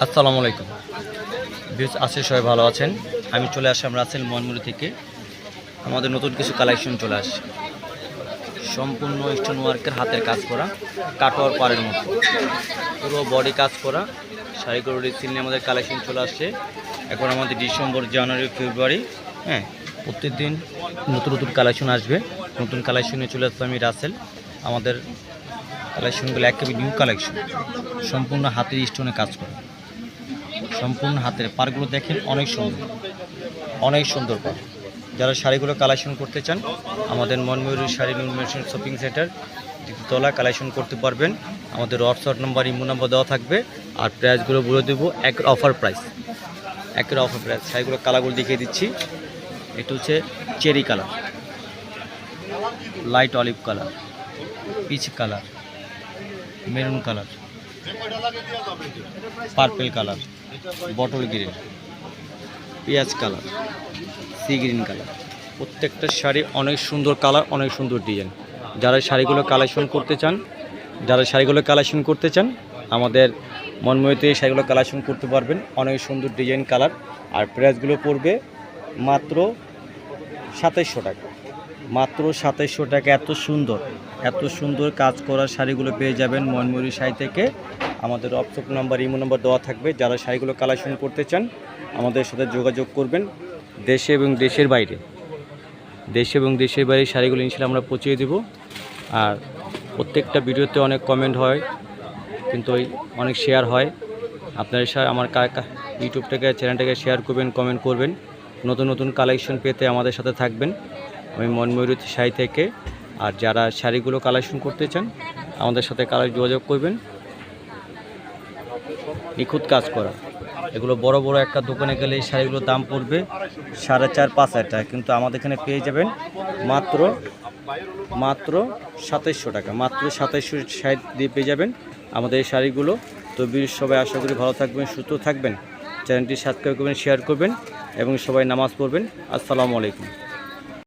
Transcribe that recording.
আসসালামু আলাইকুম। আজকে সবাই ভালো আছেন। আমি চলে আসলাম রাসেল মনমুড়ি থেকে। আমাদের নতুন কিছু কালেকশন চলে আসছে, সম্পূর্ণ স্টোন ওয়ার্কের হাতের কাজ করা, কাটওয়ার পাড়ের মতো পুরো বডি কাজ করা শাড়িগুলো রিসেন্টলি নিয়ে আমাদের কালেকশন চলে আসছে। এখন আমাদের ডিসেম্বর, জানুয়ারি, ফেব্রুয়ারি, প্রত্যেকদিন নতুন নতুন কালেকশন আসবে। নতুন কালেকশনে চলে আসবে আমি রাসেল। আমাদের কালেকশনগুলো একেবারে নিউ কালেকশন, সম্পূর্ণ হাতের স্টোনে কাজ করা, সম্পূর্ণ হাতের পাড়গুলো দেখেন, অনেক সুন্দর, অনেক সুন্দর পাড়। যারা শাড়িগুলো কালেকশন করতে চান আমাদের Monmayuri sari machine shopping centre দ্বিতীয়তলা কালেকশন করতে পারবেন। আমাদের হোয়াটসঅ্যাপ নাম্বার, ইমো নাম্বার দেওয়া থাকবে। আর প্রাইসগুলো বলে দেবো, একের অফার প্রাইস, একের অফার প্রাইস। শাড়িগুলো কালারগুলো দেখিয়ে দিচ্ছি। এটা হচ্ছে cherry colour, light olive colour, peach colour, maroon colour, purple colour, bottle green, পেঁয়াজ কালার, সি গ্রিন কালার। প্রত্যেকটা শাড়ি অনেক সুন্দর কালার, অনেক সুন্দর ডিজাইন। যারা শাড়িগুলো কালেকশন করতে চান আমাদের মনময়ূরীতে শাড়িগুলো কালেকশন করতে পারবেন। অনেক সুন্দর ডিজাইন, কালার। আর প্রাইসগুলো পড়বে মাত্র 2700 টাকা, মাত্র 2700 টাকা। এত সুন্দর কাজ করা শাড়িগুলো পেয়ে যাবেন মনময়ূরী শাড়ি থেকে। আমাদের হোয়াটসঅ্যাপ নাম্বার, ইমো নাম্বার দেওয়া থাকবে। যারা শাড়িগুলো কালেকশন করতে চান আমাদের সাথে যোগাযোগ করবেন। দেশে এবং দেশের বাইরে শাড়িগুলো ইনশাআল্লাহ আমরা পৌঁছে দেব। আর প্রত্যেকটা ভিডিওতে অনেক কমেন্ট হয়, কিন্তু অনেক শেয়ার হয়। আপনারা আমার ইউটিউবটাকে, চ্যানেলটাকে শেয়ার করবেন, কমেন্ট করবেন। নতুন নতুন কালেকশন পেতে আমাদের সাথে থাকবেন আমি মনময়ূরী শাড়ি থেকে। আর যারা শাড়িগুলো কালেকশন করতে চান আমাদের সাথে যোগাযোগ করবেন। নিখুঁত কাজ করা এগুলো বড় বড় একটা দোকানে গেলে এই শাড়িগুলোর দাম পড়বে 4,500-5,000 টাকা, কিন্তু আমাদের এখানে পেয়ে যাবেন মাত্র 2700 টাকা, মাত্র 2760 দিয়ে পেয়ে যাবেন আমাদের এই শাড়িগুলো। তো সবাই আশা করি ভালো থাকবেন, সুস্থ থাকবেন। চ্যানেলটি সাবস্ক্রাইব করবেন, শেয়ার করবেন এবং সবাই নামাজ পড়বেন। আসসালামু আলাইকুম।